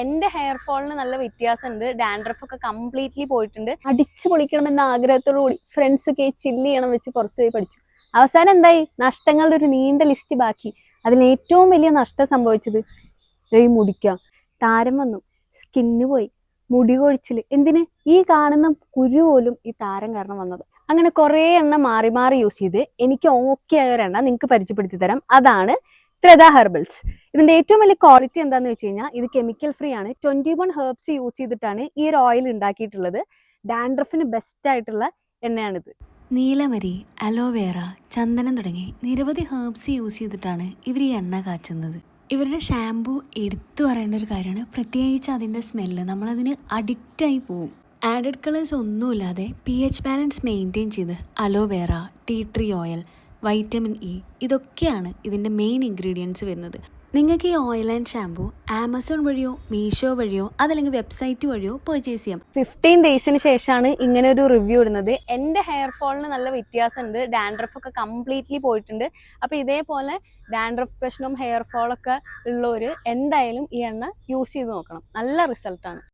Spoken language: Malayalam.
എന്റെ ഹെയർ ഫോളിന് നല്ല വ്യത്യാസമുണ്ട്. ഡാൻഡ്രഫ് ഒക്കെ കംപ്ലീറ്റ്ലി പോയിട്ടുണ്ട്. അടിച്ചു പൊളിക്കണമെന്ന ആഗ്രഹത്തോടു കൂടി ഫ്രണ്ട്സ് ഒക്കെ ചില്ല് ചെയ്യണം വെച്ച് പുറത്തു പോയി പഠിച്ചു. അവസാനം എന്തായി? നഷ്ടങ്ങളുടെ ഒരു നീണ്ട ലിസ്റ്റ് ബാക്കി. അതിൽ ഏറ്റവും വലിയ നഷ്ടം സംഭവിച്ചത് ഈ മുടിക്ക താരം വന്നു, സ്കിന്ന് പോയി, മുടി കൊഴിച്ചില്. എന്തിന്? ഈ കാണുന്ന കുരു പോലും ഈ താരം കാരണം വന്നത്. അങ്ങനെ കുറെ എണ്ണം മാറി മാറി യൂസ് ചെയ്ത് എനിക്ക് ഓക്കെ ആയ ഒരു എണ്ണ നിങ്ങൾക്ക് പരിചയപ്പെടുത്തി തരാം. അതാണ് ത്രേത ഹെർബൽസ്. ഇതിന്റെ ഏറ്റവും വലിയ ക്വാളിറ്റി എന്താന്ന് വെച്ച് കഴിഞ്ഞാൽ ഇത് കെമിക്കൽ ഫ്രീ ആണ്. 21 ഹെർബ്സ് യൂസ് ചെയ്തിട്ടാണ് ഈ ഒരു ഓയിൽ ഉണ്ടാക്കിയിട്ടുള്ളത്. ഡാൻഡ്രഫിന് ബെസ്റ്റ് ആയിട്ടുള്ള എണ്ണയാണിത്. നീലമരി, അലോവേറ, ചന്ദനം തുടങ്ങി നിരവധി ഹെർബ്സ് യൂസ് ചെയ്തിട്ടാണ് ഇവർ ഈ എണ്ണ കാച്ചുന്നത്. ഇവരുടെ ഷാംപൂ എടുത്തു പറയേണ്ട ഒരു കാര്യമാണ്. പ്രത്യേകിച്ച് അതിൻ്റെ സ്മെല്ല്, നമ്മളതിന് അഡിക്റ്റായി പോവും. ആഡഡ് കളേഴ്സ് ഒന്നുമില്ലാതെ pH ബാലൻസ് മെയിൻറ്റെയിൻ ചെയ്ത് aloe vera, tea tree oil, vitamin E ഇതൊക്കെയാണ് ഇതിൻ്റെ മെയിൻ ഇൻഗ്രീഡിയൻസ് വരുന്നത്. നിങ്ങൾക്ക് ഈ ഓയിൽ ആൻഡ് ഷാംപൂ ആമസോൺ വഴിയോ മീഷോ വഴിയോ അതല്ലെങ്കിൽ വെബ്സൈറ്റ് വഴിയോ പർച്ചേസ് ചെയ്യാം. 15 ഡേയ്സിന് ശേഷമാണ് ഇങ്ങനെ ഒരു റിവ്യൂ ഇടുന്നത്. എൻ്റെ ഹെയർ ഫോളിന് നല്ല വ്യത്യാസമുണ്ട്. ഡാൻഡ്രഫ് ഒക്കെ കംപ്ലീറ്റ്ലി പോയിട്ടുണ്ട്. അപ്പോൾ ഇതേപോലെ ഡാൻഡ്രഫ് പ്രശ്നവും ഹെയർ ഫോളൊക്കെ ഉള്ളവർ എന്തായാലും ഈ എണ്ണ യൂസ് ചെയ്ത് നോക്കണം. നല്ല റിസൾട്ടാണ്.